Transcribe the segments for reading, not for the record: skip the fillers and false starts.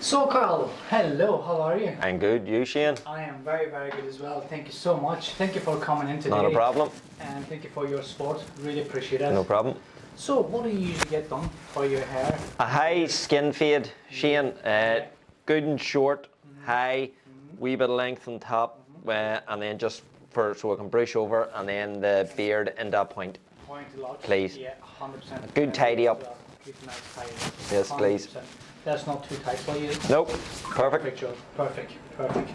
So Carl, hello, how are you? I'm good. You, Shane? I am very, very good as well. Thank you so much. Thank you for coming in today. Not a problem. And thank you for your support. Really appreciate it. No problem. So what do you usually get done for your hair? A high skin fade, Shane. Good and short, high, wee bit of length on top, and then just so I can brush over, and then the beard into a point. Point to lock. Please. Yeah, 100%. A good tidy up. Good nice tidy. Yes, please. 100%. That's not too tight for you? Nope. Perfect. Perfect, Joe. Perfect. Perfect.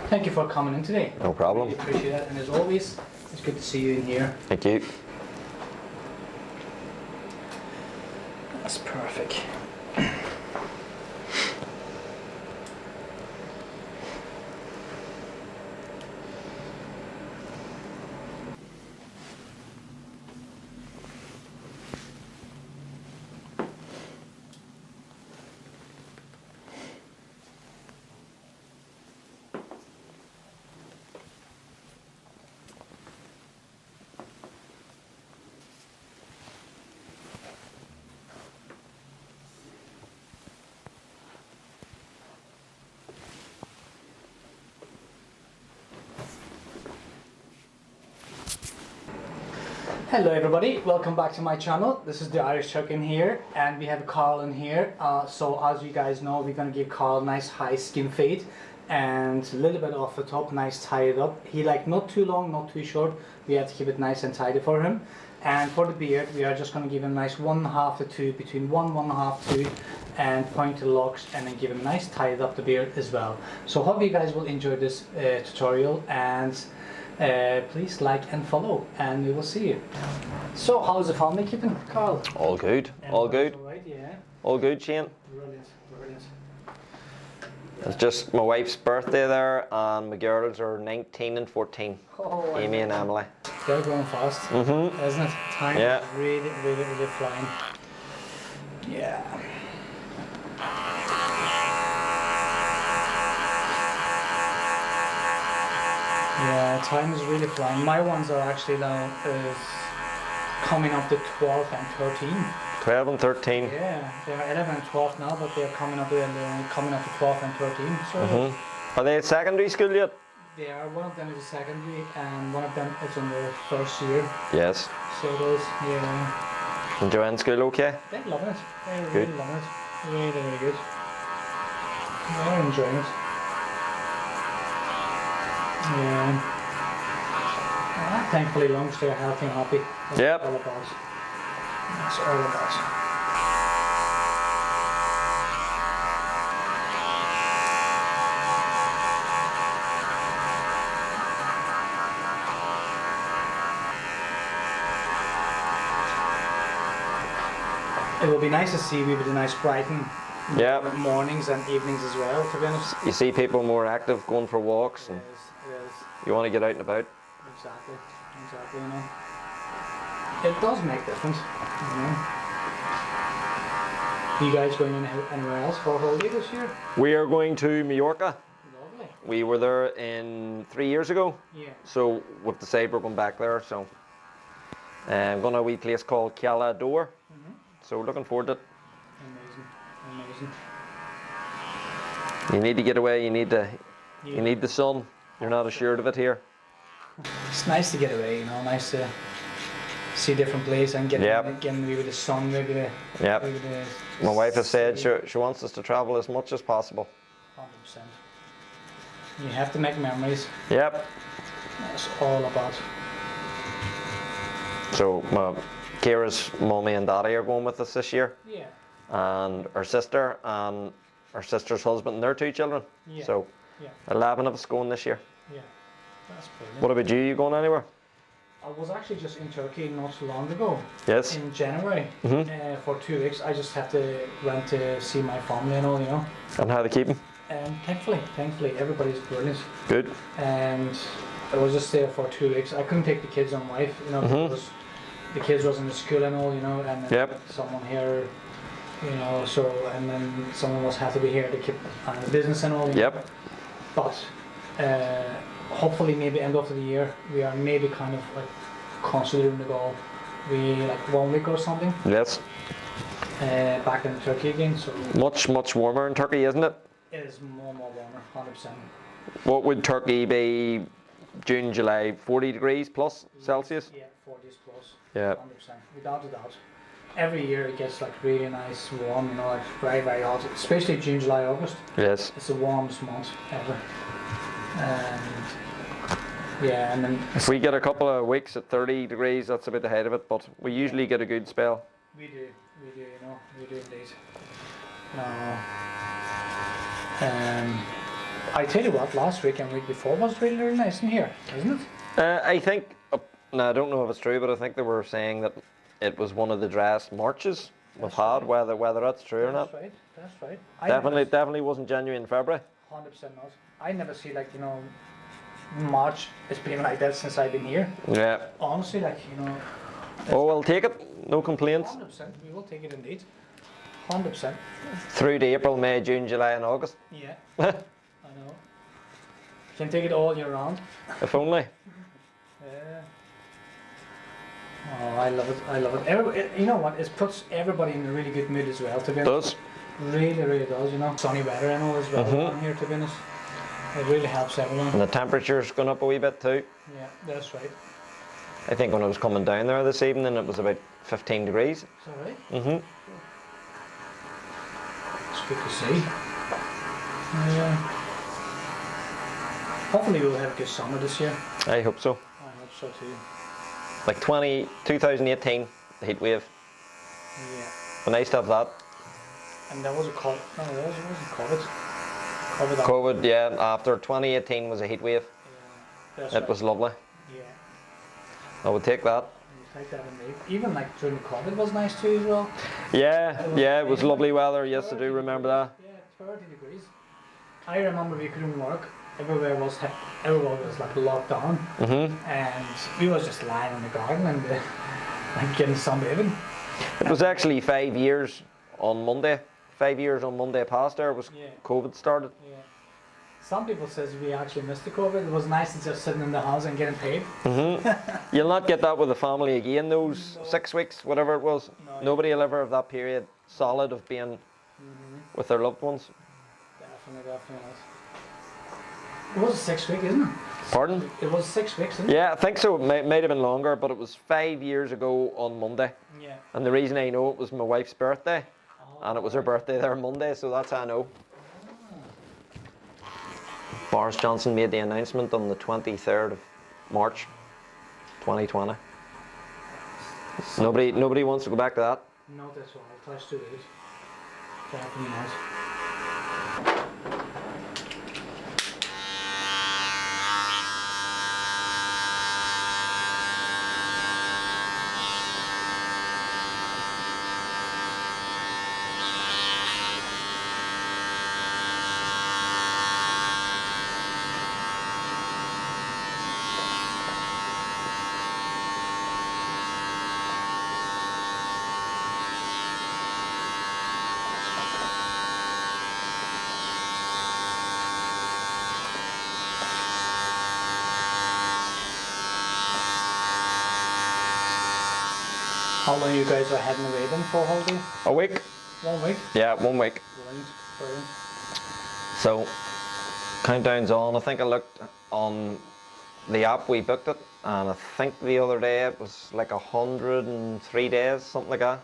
Thank you for coming in today. No problem. Really appreciate it. And as always, it's good to see you in here. Thank you. That's perfect. Hello everybody, welcome back to my channel. This is the Irish Chuck in here, and we have Carl in here. So as you guys know, we're gonna give Carl a nice high skin fade and a little bit off the top, nice tied up. He like not too long, not too short. We have to keep it nice and tidy for him. And for the beard, we are just gonna give him a nice 1.5 to 2, between 1.5, 2, and point to the locks, and then give him a nice tied up the beard as well. So hope you guys will enjoy this tutorial, and please like and follow, and we will see you. So how's the family keeping, Carl? All good. All good. All right, yeah. All good, Shane. Brilliant, brilliant. It's just my wife's birthday there, and my girls are 19 and 14. Oh, Amy and Emily. They're going fast, Mm-hmm. isn't it? Time Yeah. is really, really, really flying. Yeah. Yeah, time is really flying. My ones are actually now coming up to 12 and 13. 12 and 13. Yeah, they're 11 and 12 now, but they're coming up to 12 and 13. So Mm-hmm. Are they at secondary school yet? they are. One of them is a secondary, and one of them is in their first year. Yes. So those, yeah, Enjoying school okay? they're loving it. They're Good. really loving it. Really, really good. They're enjoying it. Yeah. Thankfully, long as they're healthy and happy. That's Yep. all about. That's all about. It will be nice to see you with a nice brighten Yep. mornings and evenings as well, to be honest. You see people more active going for walks, and It is. you want to get out and about. Exactly, exactly, you know. It does make difference, you know. You guys going anywhere else for a holiday this year? We are going to Mallorca. Lovely. We were there in 3 years ago, Yeah. so we've decided we're going back there. So I'm going to a wee place called Cala d'Or. So looking forward to it. Amazing, amazing. You need to get away. You need the sun. You're not assured of it here. It's nice to get away, you know, nice to see different places and get Yep. getting maybe the sun, maybe the... Yep. Maybe the My wife has said sea. she wants us to travel as much as possible. 100%. You have to make memories. Yep. That's all about. So Kira's mummy and daddy are going with us this year, Yeah. and her sister and her sister's husband and their 2 children. Yeah. So Yeah. 11 of us going this year. Yeah. That's brilliant. What about you? You going anywhere? I was actually just in Turkey not so long ago. Yes. In January. For 2 weeks. I just have to went to see my family and all, you know. And how they keep 'em? And thankfully, everybody's brilliant. Good. And I was just there for 2 weeks. I couldn't take the kids on wife, you know, because the kids was in the school and all, you know, and then Yep. someone here, you know, so, and then someone was have to be here to keep on the business and all, you know. Yep. But hopefully maybe end of the year, we are maybe kind of like considering to go, we like 1 week or something. Yes. back in Turkey again. So Much warmer in Turkey, isn't it? it is more warmer, 100%. What would Turkey be June, July? 40 degrees plus Celsius? Yeah, 40s plus. Yeah. 100%. Without a doubt. Every year it gets like really nice, warm, you know, like very hot. Especially June, July, August. Yes. It's the warmest month ever. And yeah, and then If we get a couple of weeks at 30 degrees, that's about the height of it, but we usually get a good spell. we do, you know, we do indeed. I tell you what, last week and week before was really nice in here, isn't it? I think, now I don't know if it's true, but I think they were saying that it was one of the driest Marches we've had, whether that's true or not. That's right. Definitely wasn't January and February. 100% not. I never see like, you know, March has been like that since I've been here. Yeah. Honestly, like, you know. Oh, we'll take it. No complaints. 100%. We will take it indeed. 100%. Through to April, May, June, July and August. Yeah. I know. Can take it all year round. If only. Yeah. Oh, I love it. You know what? It puts everybody in a really good mood as well, to be honest. Does. Really does, you know. Sunny weather and all as well down here, to be honest. It really helps everyone. And the temperature's gone up a wee bit too. Yeah, that's right. I think when I was coming down there this evening, it was about 15 degrees. Is that right? Mm-hmm. It's good to see. Yeah. Hopefully we'll have a good summer this year. I hope so. I hope so too. Like 2018, the heat wave. Yeah. But nice to have that. And that was a COVID. No, it wasn't COVID. COVID, yeah, after 2018 was a heat wave. Yeah, that's It right. was lovely. Yeah. I would take that. You take that indeed. Even like during COVID was nice too as well. Yeah, it was lovely weather. Yes, I do remember that. Yeah, 30 degrees. I remember we couldn't work. Everyone was like locked down, and we was just lying in the garden and like getting sunbathing. It was actually 5 years on Monday. 5 years on Monday past there was COVID started. Yeah. Some people says we actually missed the COVID. It was nice to just sitting in the house and getting paid. You'll not get that with a family again. Those 6 weeks, whatever it was. No, Nobody will ever have that period solid of being with their loved ones. Definitely not. It was 6 weeks, isn't it? Pardon? It was 6 weeks, isn't it? Yeah, I think so. It might have been longer, but it was 5 years ago on Monday. Yeah. And the reason I know it was my wife's birthday. And it was her birthday there Monday, so that's how I know. Boris Johnson made the announcement on the 23rd of March 2020. Nobody wants to go back to that. Not at all. That's too late. Definitely not. How long you guys are heading away then for holiday? A week? 1 week? Yeah, 1 week. Brilliant. So, countdown's on. I think I looked on the app we booked it, and I think the other day it was like 103 days, something like that.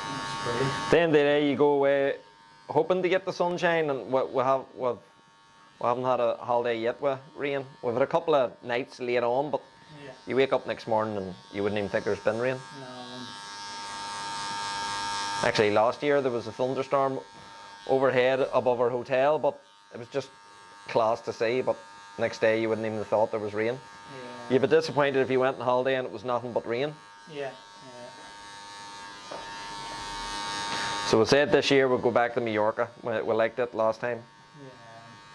That's brilliant. At the end of the day, you go away hoping to get the sunshine, and we haven't had a holiday yet with rain. We've had a couple of nights late on, but you wake up next morning and you wouldn't even think there's been rain. No. Actually, last year there was a thunderstorm overhead above our hotel, but it was just class to see. But next day you wouldn't even have thought there was rain. Yeah. You'd be disappointed if you went on holiday and it was nothing but rain. Yeah. So we said this year we'll go back to Mallorca. We liked it last time.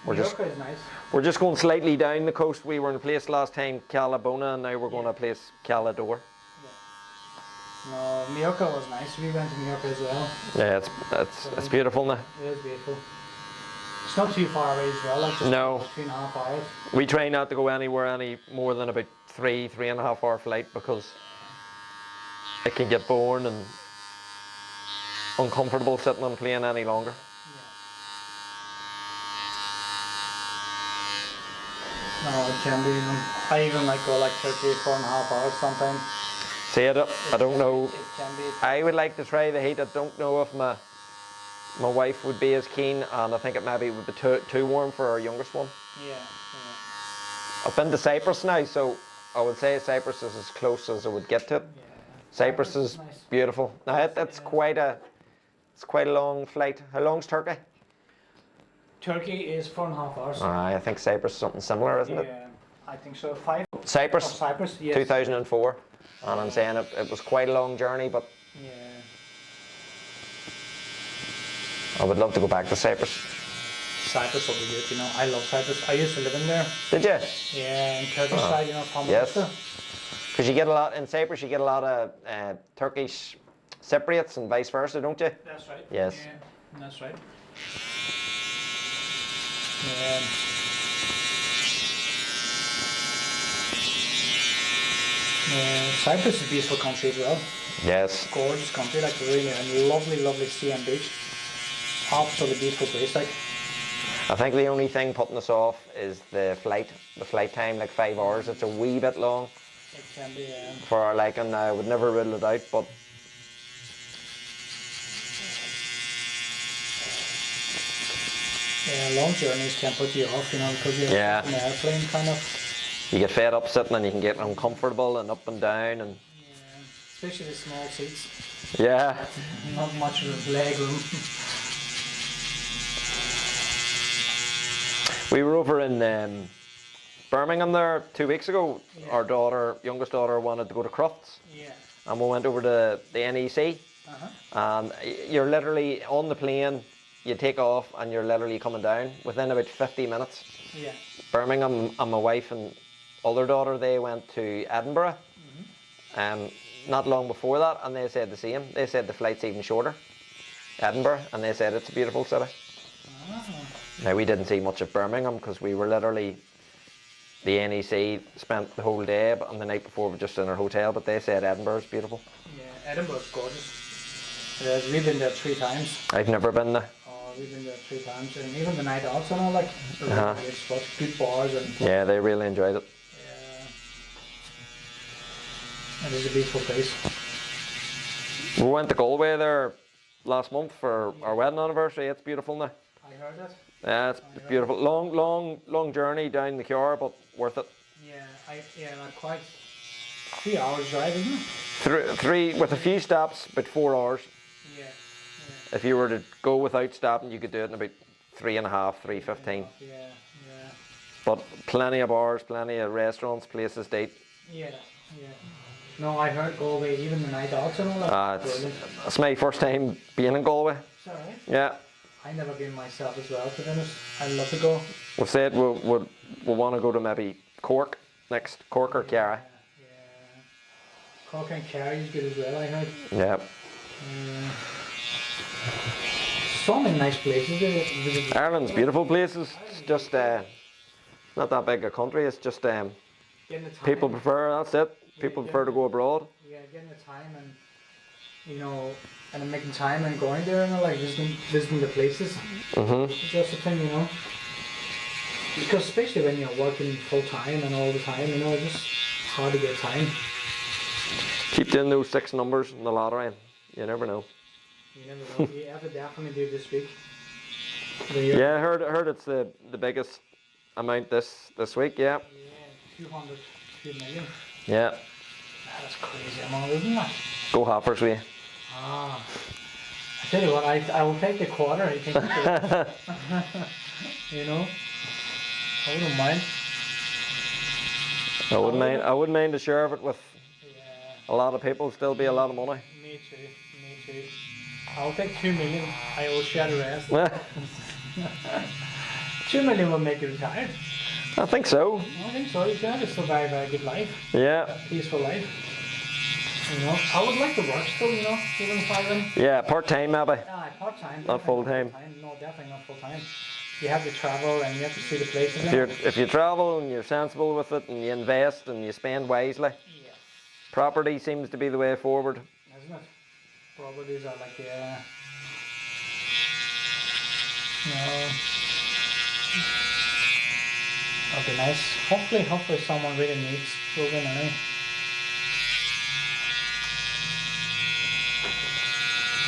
Mallorca is nice. We're just going slightly down the coast. We were in a place last time, Calabona, and now we're going to a place, Calador. No, Mallorca was nice. We went to Mallorca as well. Yeah, it's beautiful now. It is beautiful. It's not too far away as well, like just No. about 2.5 hours. We try not to go anywhere any more than about 3.5 hour flight, because it can get boring and uncomfortable sitting on a plane any longer. No, it can be. I even like go like 4.5 hours sometimes. See, I don't know. It can be. I would like to try the heat. I don't know if my wife would be as keen, and I think it maybe would be too warm for our youngest one. Yeah. I've been to Cyprus now, so I would say Cyprus is as close as I would get to it. Yeah. Cyprus is nice. beautiful. Now it's quite a long flight. How long's Turkey? Turkey is 4.5 hours. I think Cyprus is something similar, isn't it? Yeah, I think so. 5. Cyprus. Oh, Cyprus, yes. 2004, and I'm saying it was quite a long journey, but Yeah. I would love to go back to Cyprus. Cyprus will be good, you know. I love Cyprus. I used to live in there. Did you? Yeah, in Turkish side, you know, from Yes. Malta. Because you get a lot in Cyprus, you get a lot of Turkish Cypriots and vice versa, don't you? That's right. Yes. Yeah, that's right. Yeah. Cyprus is a beautiful country as well. Yes. Gorgeous country, like really, and lovely sea and beach. Absolutely beautiful place, like. I think the only thing putting us off is the flight time, like 5 hours. It's a wee bit long It can be. for our liking. I would never rule it out, but Yeah, long journeys can put you off, you know, because you're Yeah. in an airplane kind of. you get fed up sitting and you can get uncomfortable and up and down and Yeah, especially the small seats. yeah. Not much of leg room. We were over in Birmingham there 2 weeks ago. Yeah. Our youngest daughter, wanted to go to Crufts, Yeah. and we went over to the NEC. Uh-huh. And you're literally on the plane, you take off, and you're literally coming down within about 50 minutes. Yeah. Birmingham and my wife and other daughter, they went to Edinburgh. Not long before that, and they said the same. They said the flight's even shorter, Edinburgh, and they said it's a beautiful city. Now, we didn't see much of Birmingham because we were literally, the NEC spent the whole day, and the night before we were just in our hotel, but they said Edinburgh's beautiful. Yeah, Edinburgh's gorgeous. We've been there 3 times. I've never been there. We've been there 3 times, and even the night out and all, like, good spots, good bars, and Yeah, they really enjoyed it. it is a beautiful place. We went to Galway there last month for our wedding anniversary. It's beautiful now. I heard that. Yeah, it's beautiful. Long journey down the Cure, but worth it. Yeah, like quite 3 hours drive, isn't it? Three with a few stops, about 4 hours. Yeah. If you were to go without stopping, you could do it in about 3.5, 3:15. Yeah. But plenty of bars, plenty of restaurants, places to eat. Yeah. No, I heard Galway, even the night out and all that. It's my first time being in Galway. Is that right? Yeah. I've never been myself as well, to be honest. I'd love to go. We've said we'll want to go to maybe Cork next, Cork or Kerry. Yeah. Cork and Kerry is good as well, I heard. Yeah. So many nice places to visit. Ireland's beautiful places. It's just not that big a country. It's just Getting the time. people prefer. That's it. People prefer to go abroad. Yeah, getting the time and, you know, and then making time and going there and like visiting the places. It's just a thing, you know. Because especially when you're working full time and all the time, you know, it's just hard to get time. Keep doing those 6 numbers in the lottery. You never know. You never know. You have to definitely do it this week. Yeah, I heard it's the biggest amount this week. Yeah. Yeah, 202 million. Yeah. That's crazy amount, isn't it? Go Hoppers way. I tell you what, I will take the quarter. I think. You know, I wouldn't mind. I wouldn't mind to share of it with a lot of people. Still be a lot of money. Me too. I'll take 2 million. I will share the rest. 2 million will make you retired. I think so. I think so. You can just survive a good life. Yeah. A peaceful life. You know, I would like to work still, you know, even if I win. Yeah, part-time maybe. Part time. Not full-time. No, definitely not full time. You have to travel and you have to see the places. If you travel and you're sensible with it and you invest and you spend wisely, property seems to be the way forward. Properties are like, yeah. No. Okay, nice. Hopefully someone really needs children, eh?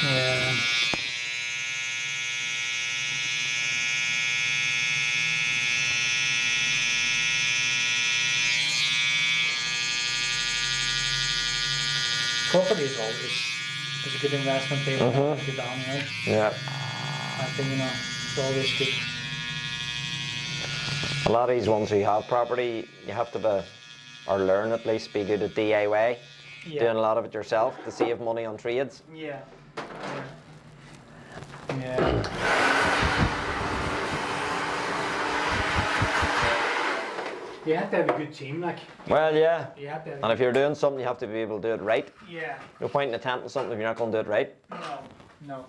Yeah. Property is always a good investment thing when you put it down, right? Yeah. I think, you know, it's always good. A lot of these ones who have property, you have to be, or learn at least, be good at DIY. Yeah. Doing a lot of it yourself to save money on trades. Yeah. Yeah. You have to have a good team, like. Well, yeah. You have to have And if you're doing something, you have to be able to do it right. Yeah. No point in attempting something if you're not going to do it right. No.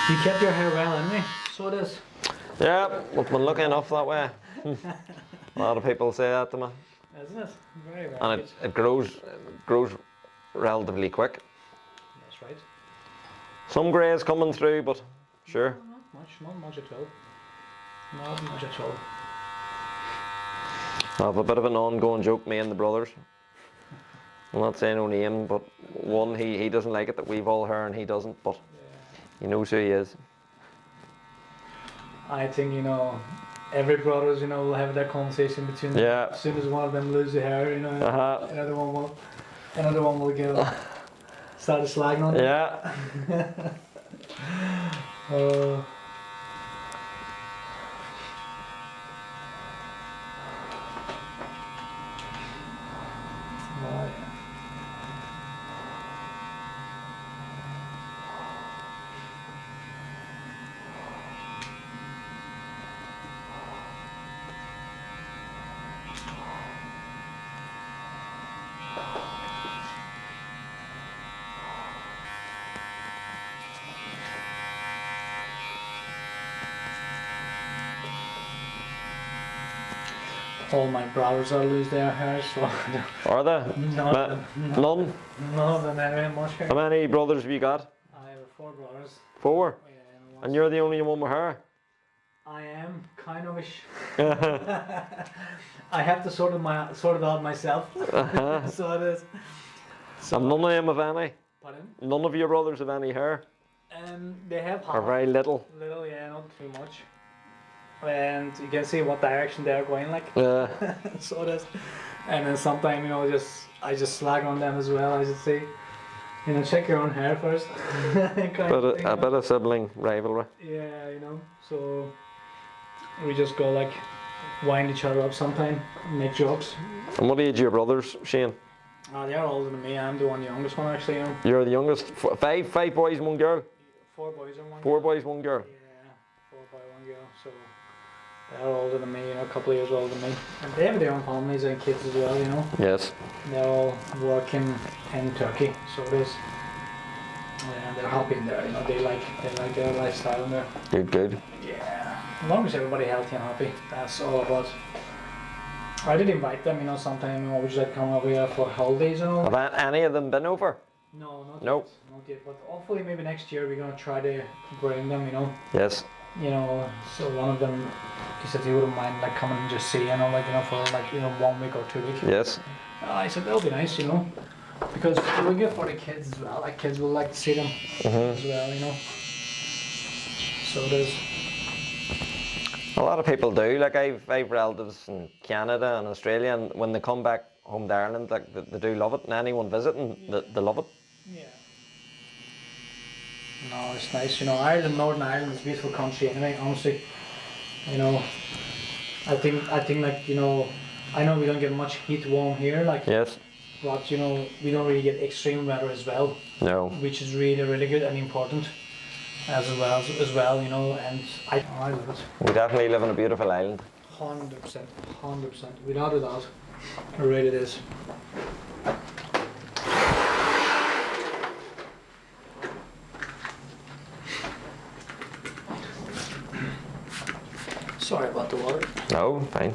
You kept your hair well, anyway. So it is. Yeah, we've been lucky enough that way. A lot of people say that to me. Isn't it? Very, very And good. it grows relatively quick. That's right. Some greys coming through, but sure. Not much at all. Not much at all. I have a bit of an ongoing joke, me and the brothers. I'm not saying no name, but one, he doesn't like it that we've all hair and he doesn't, but he knows who he is. I think, you know, every brothers, you know, will have that conversation between them. Yeah. As soon as one of them loses hair, you know, another one will go start slagging on them. Yeah. All my brothers are lose their hair, so Are they? none of them have much hair. How many brothers have you got? I have 4 brothers. 4? Yeah, And you're the only one with hair? I am kind of ish. I have to sort it out myself. So it is. So, And none of them have any? pardon? None of your brothers have any hair? They have Or very little? Little, yeah, not too much. And you can see what direction they're going like. So it is. And then sometimes, I just slag on them as well, I should say. Check your own hair first. A bit of sibling rivalry. Yeah, so we just go like wind each other up sometime, make jokes. And what age are your brothers, Shane? They're older than me. I'm the youngest one actually. You're the youngest. Five boys, 1 girl? 4 boys and 1 girl. 4 boys, 1 girl. Yeah, 4 boys, 1 girl. So they're older than me, a couple of years older than me. And they have their own families and kids as well, Yes. They're all working in Turkey, so it is. And they're happy in there, they like their lifestyle in there. Good. Yeah. As long as everybody healthy and happy, that's all about. I did invite them, sometime, would you like to come over here for holidays and all? Have any of them been over? No, not Nope. yet. Not yet. But hopefully maybe next year we're gonna try to bring them, Yes. So one of them, he said he wouldn't mind like coming and just seeing, for like 1 week or 2 weeks. Yes. I said that'll be nice, because we'll get for the kids as well. Like kids will like to see them as well, So there's. A lot of people do. Like I've relatives in Canada and Australia, and when they come back home to Ireland, like they do love it. And anyone visiting, they love it. Yeah. No, it's nice. Ireland, Northern Ireland is a beautiful country anyway, honestly. I think like, I know we don't get much heat warm here, like, Yes. but we don't really get extreme weather as well. No. Which is really, really good and important as well, and I love it. We definitely live in a beautiful island. 100%, without a doubt. It really is. Sorry about the water. No, fine.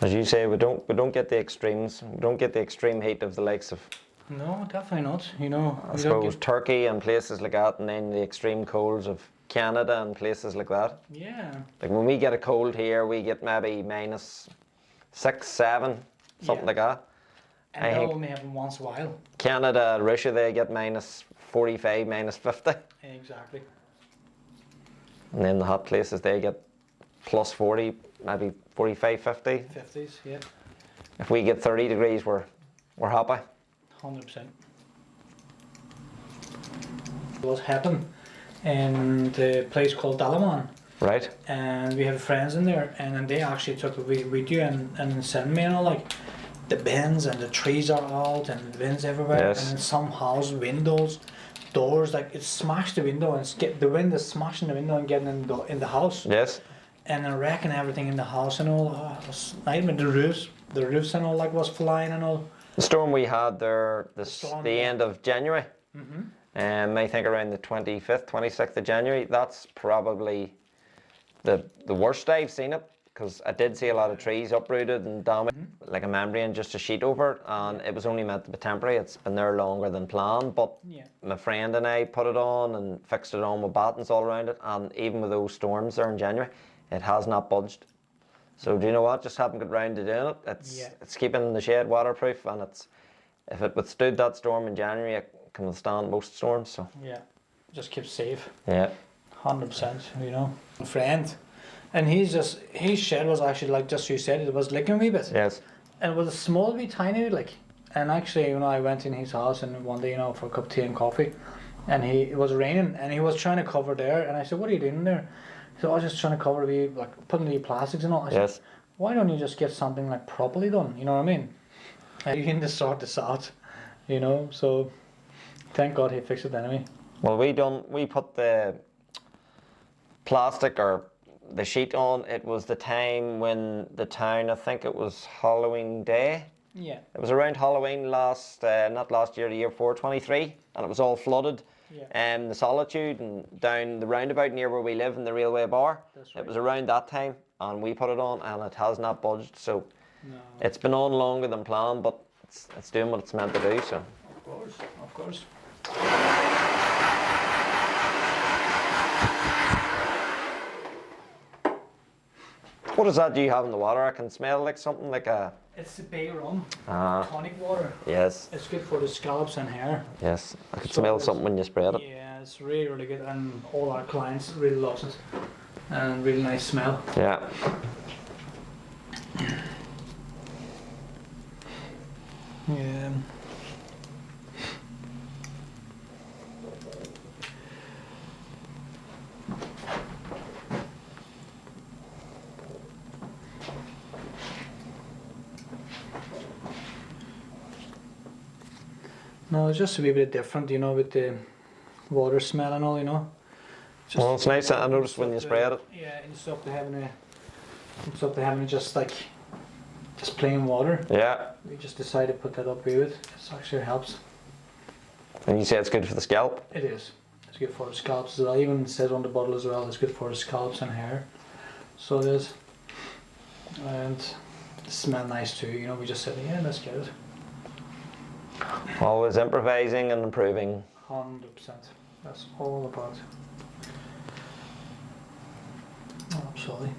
As you say, we don't get the extremes. We don't get the extreme heat of the likes of. No, definitely not. I suppose Turkey and places like that, and then the extreme colds of Canada and places like that. Yeah. Like when we get a cold here, we get maybe -6, -7, something like that. And that only happen once in a while. Canada, Russia, they get -45, -50. Exactly. And then the hot places, they get +40, maybe 45, 50. 50s, yeah. If we get 30 degrees, we're happy. 100%. What happened in the place called Dalaman, Right. and we have friends in there, and then they actually took a video and sent me, like the bins and the trees are out and the bins everywhere, Yes. and then some house windows, doors, like it smashed the window and the wind is smashing the window and getting in the house. Yes. And then wrecking everything in the house and all. It was nightmare. The roofs and all like was flying and all. The storm we had there, the end of January, I think around the 25th, 26th of January, that's probably the worst I've seen it, because I did see a lot of trees uprooted and damaged, like a membrane, just a sheet over, and it was only meant to be temporary. It's been there longer than planned, but my friend and I put it on and fixed it on with battens all around it, and even with those storms there in January, it has not budged. So do you know what? Just haven't got round to doing it. It's keeping the shed waterproof, and if it withstood that storm in January, it can withstand most storms. So Yeah, just keep safe. yeah, 100%. You know, friend, and his shed was actually like just you said, it was licking a wee bit. yes, And it was a small wee tiny like. And actually, you know, I went in his house and one day, you know, for a cup of tea and coffee, and it was raining and he was trying to cover there, and I said, "What are you doing there?" He said, "I was just trying to cover the like putting the plastics and all." I said, yes. "Why don't you just get something like properly done?" You know what I mean? And you can just sort this out, you know. So thank God he fixed it anyway. Well, we put the plastic or the sheet on. It was the time when the town, I think it was Halloween Day. Yeah. It was around Halloween not last year, the year before, 23, and it was all flooded. Yeah. The Solitude and down the roundabout near where we live in the railway bar. That's It right. was around that time, and we put it on, and it has not budged. So No. it's been on longer than planned, but it's doing what it's meant to do. So Of course. Of course. what is that you have in the water? I can smell like something like a. It's the bay rum, Ah, tonic water. yes, It's good for the scalps and hair. yes. I could So smell it's- something when you sprayed it. Yeah, it's really, really good, and all our clients really loves it, and really nice smell. Yeah. Yeah. No, it's just a wee bit different, you know, with the water smell and all, you know. Just Well, it's nice. I noticed when you instead sprayed of- it. Yeah, instead of having just like just plain water, Yeah. we just decided to put that up with it. It actually helps. And you say it's good for the scalp. It is. It's good for the scalps as well. Even it says on the bottle as well, it's good for the scalps and hair. So it is. And it smells nice too, you know, we just said, yeah, let's get it. Always improvising and improving. 100%. That's all about. Oh, absolutely.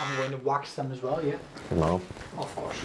I'm going to wax them as well, yeah? No. Of course.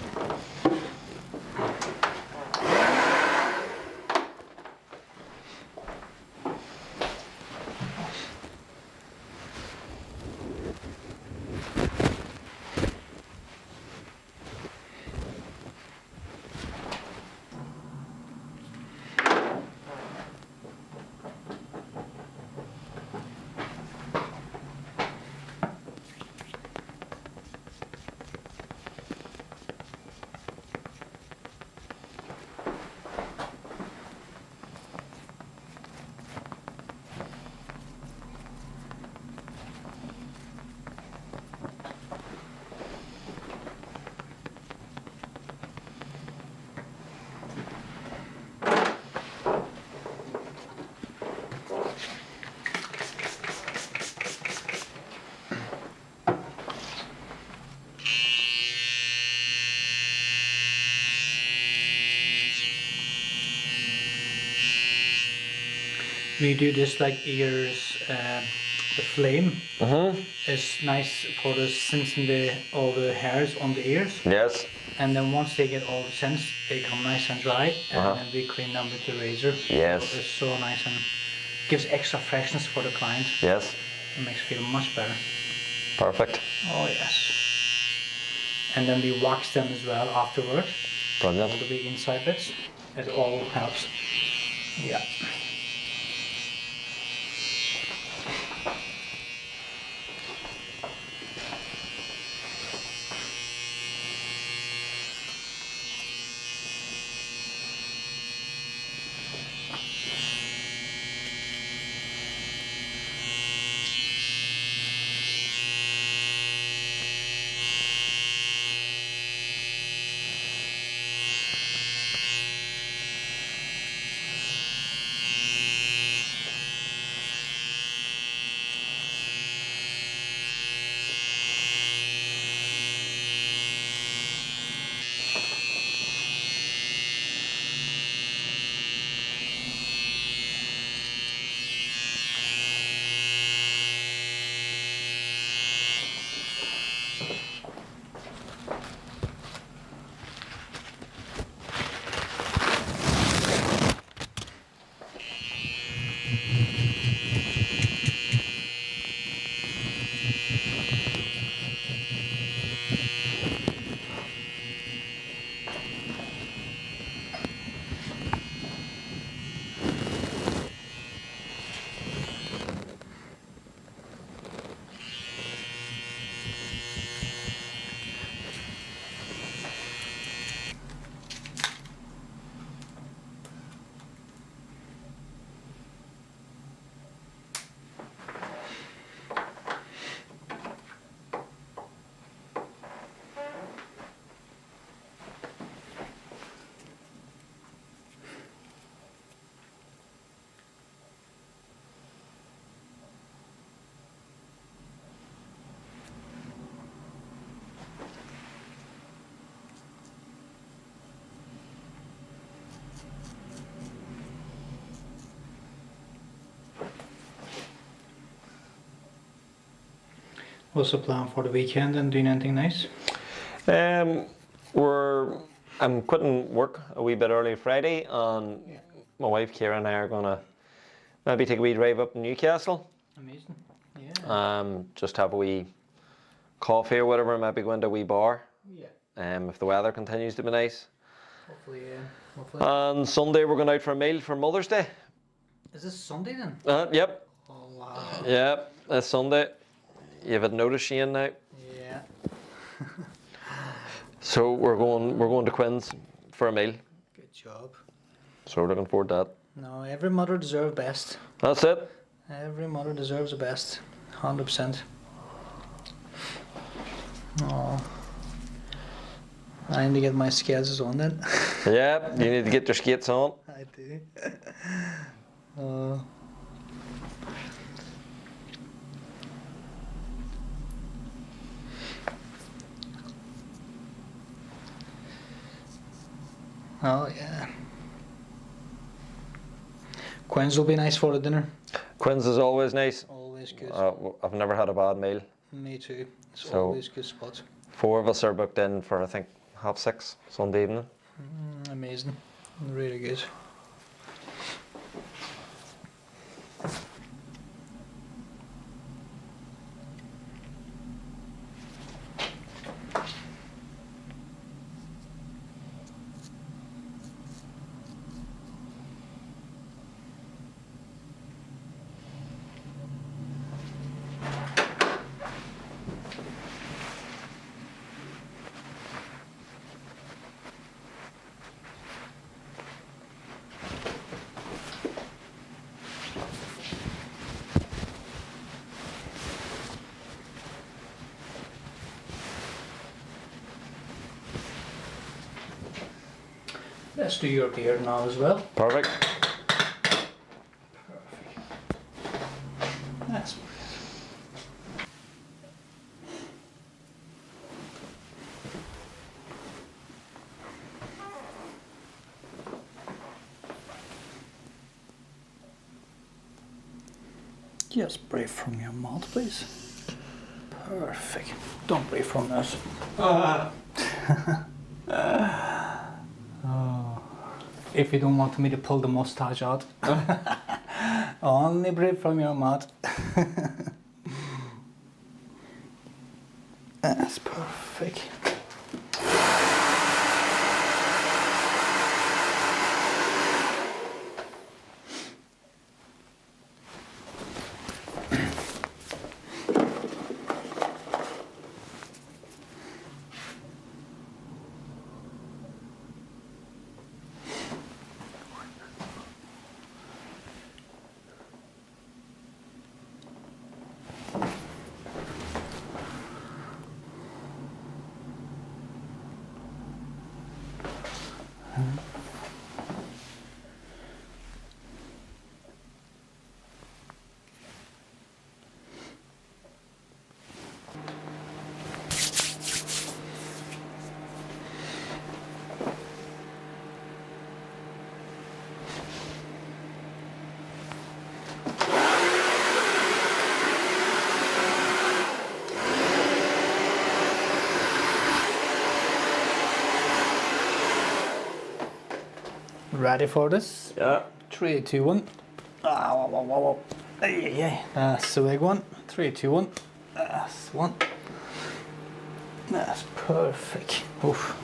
We do this like ears, the flame is nice for the sensing all the hairs on the ears. Yes. And then once they get all the scents, they come nice and dry, and then we clean them with the razor. Yes. So it's so nice and gives extra freshness for the client. Yes. It makes it feel much better. Perfect. Oh yes. And then we wax them as well afterwards. Brilliant. All the inside bits. It all helps. Yeah. What's the plan for the weekend and doing anything nice? I'm quitting work a wee bit early Friday, and my wife Kira and I are gonna maybe take a wee drive up in Newcastle. Amazing. Yeah. Just have a wee coffee or whatever. Maybe go into a wee bar. Yeah. If the weather continues to be nice. Hopefully, hopefully. And Sunday we're going out for a meal for Mother's Day. Is this Sunday then? Yep. Oh wow. Yep. It's Sunday. You've had noticed Shane now. Yeah. So we're going to Quinn's for a meal. Good job. So we're looking forward to that. No, every mother deserves best. That's it. Every mother deserves the best. 100%. Oh. I need to get my skates on then. Yeah, you need to get your skates on. I do. Oh yeah. Quinn's will be nice for the dinner. Quinn's is always nice. Always good. I've never had a bad meal. Me too. It's So- always good spot. 4 of us are booked in for I think 6:30 Sunday evening. Amazing. Really good. Let's do your beard now as well. Perfect. Perfect. That's just breathe from your mouth, please. Perfect. Don't breathe from us. Oh. If you don't want me to pull the mustache out, only breathe from your mouth. That's perfect. Ready for this? Yeah. 3, 2, 1. Ah, whoa, whoa, whoa, whoa. Ay, ay, ay. That's the big one. 3, 2, 1. That's one. That's perfect. Oof.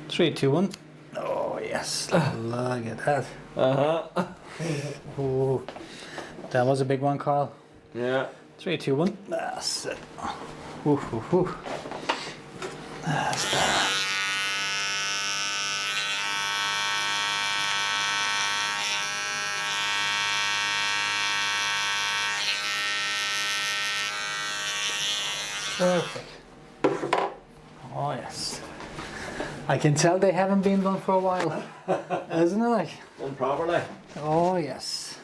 3, 2, 1. Oh, yes. Look at that. Uh-huh. Ooh. That was a big one, Carl. Yeah. 3, 2, 1. That's it. Ooh, ooh, ooh. That's better. Perfect. Oh yes. I can tell they haven't been done for a while, isn't it? Like? Done properly. Oh yes.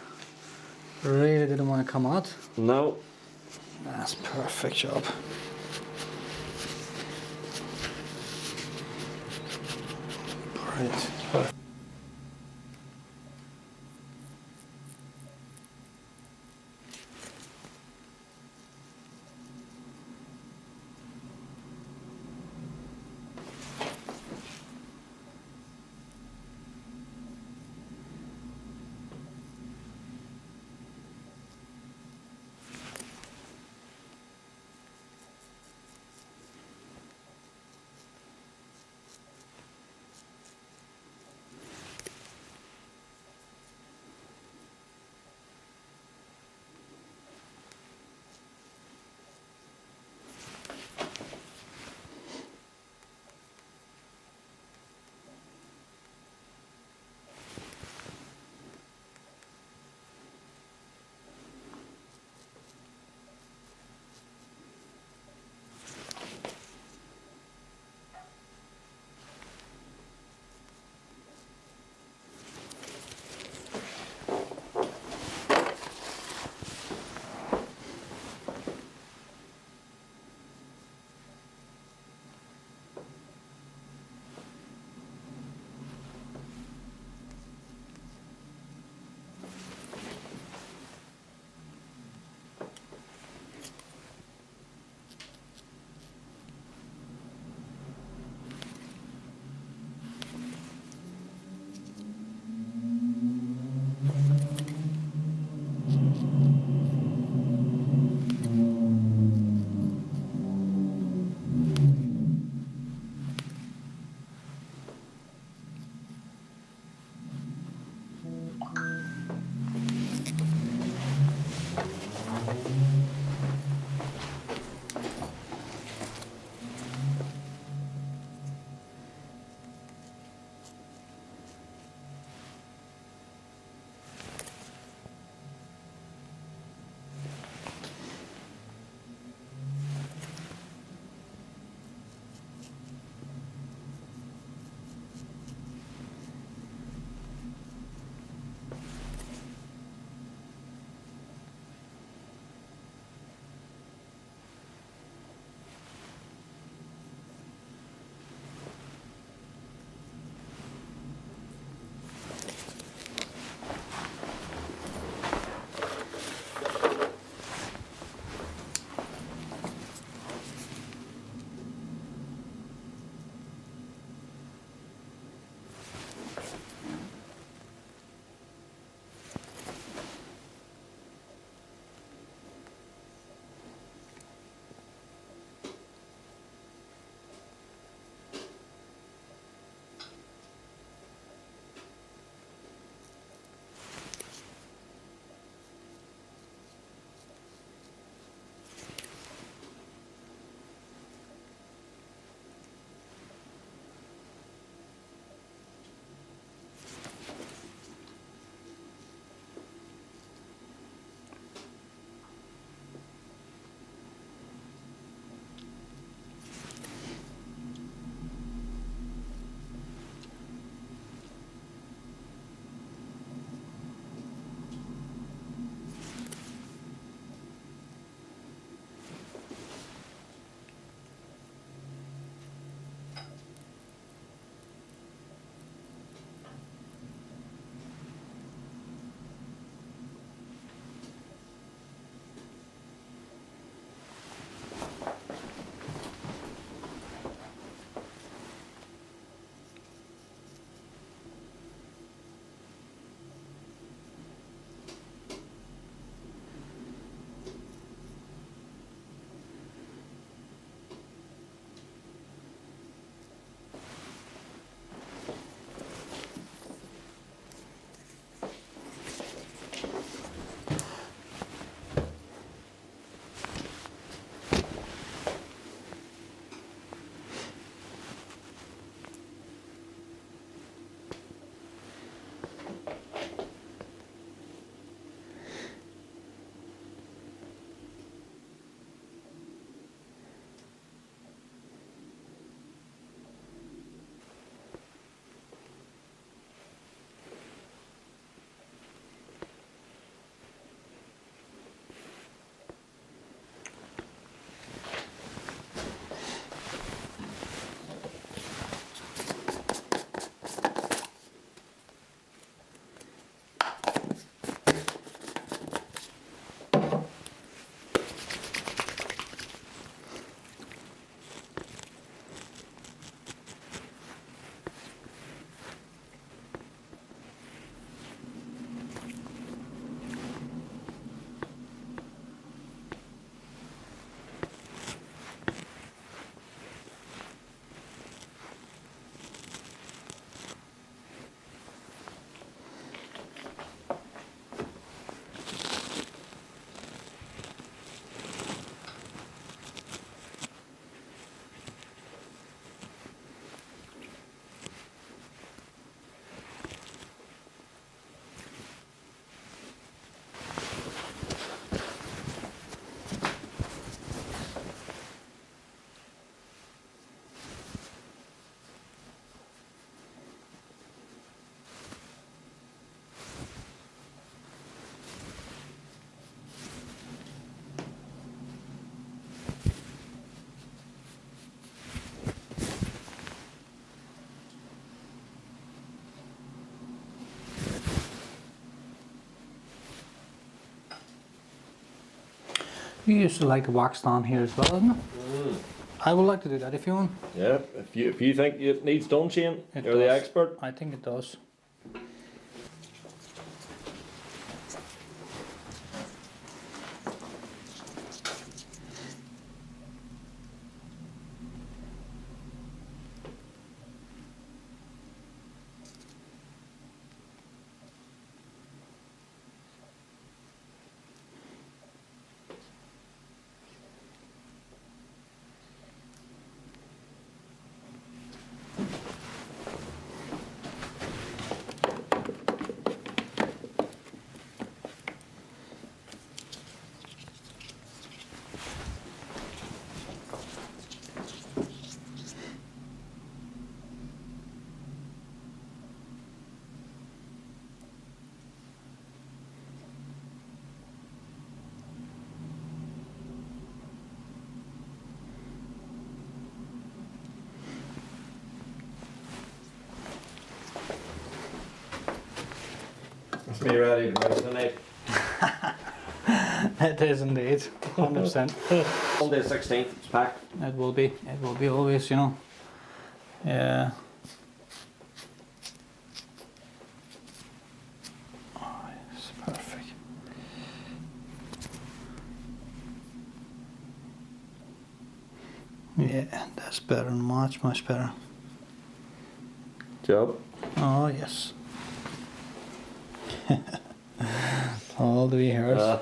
Really didn't want to come out. No. That's perfect job. Brilliant. Perfect. You used to like to wax down here as well, isn't it? I would like to do that if you want. Yeah, if you think it needs done, Shane, It you're the does. expert. I think it does. Must be ready to go tonight. It is indeed, 100%. Monday the 16th, it's packed. It will be. It will be always, you know. Yeah. Oh, it's perfect. Yeah, that's better, much better. Job. Oh yes. All the way hairs.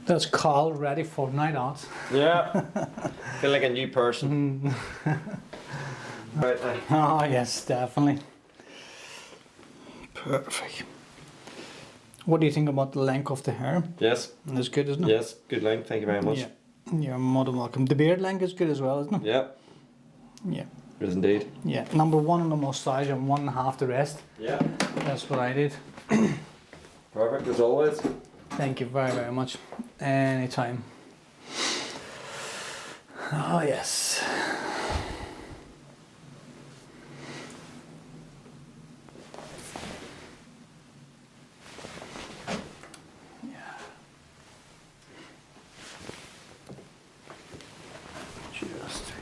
That's Carl ready for night out. Yeah. Feel like a new person. Right now. Oh yes, definitely. Perfect. What do you think about the length of the hair? Yes. It's good, isn't it? Yes. Good length. Thank you very much. Yeah. You're more than welcome. The beard length is good as well, isn't it? Yeah. Yeah. It is indeed. Yeah. Number one on the mustache and 1.5 the rest. Yeah. That's what I did. Perfect as always. Thank you very much. Anytime. Oh yes. Just.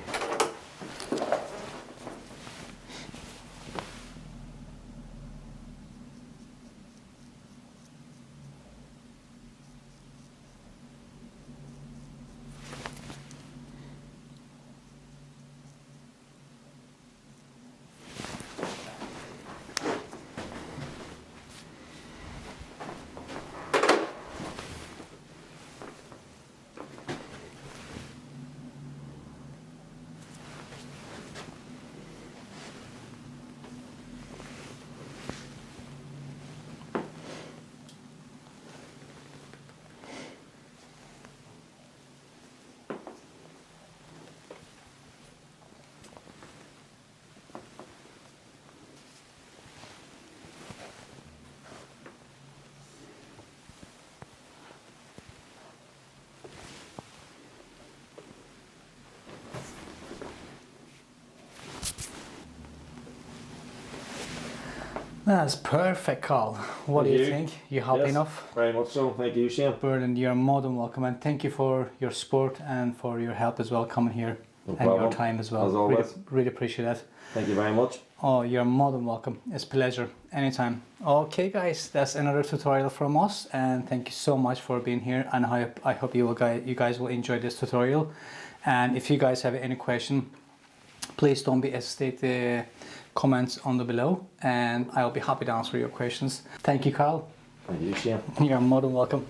That's perfect, Carl. What do you think? You happy enough? Very much so. Thank you, Shane. Brilliant. You're more than welcome, and thank you for your support and for your help as well coming here No and problem. your time as well. As always. Really appreciate that. Thank you very much. Oh, you're more than welcome. It's a pleasure. Anytime. Okay, guys, that's another tutorial from us, and thank you so much for being here. And I hope you guys will enjoy this tutorial. And if you guys have any question, please don't be hesitate the comments on the below, and I'll be happy to answer your questions. Thank you, Carl. Thank you, Shane. You're more than welcome.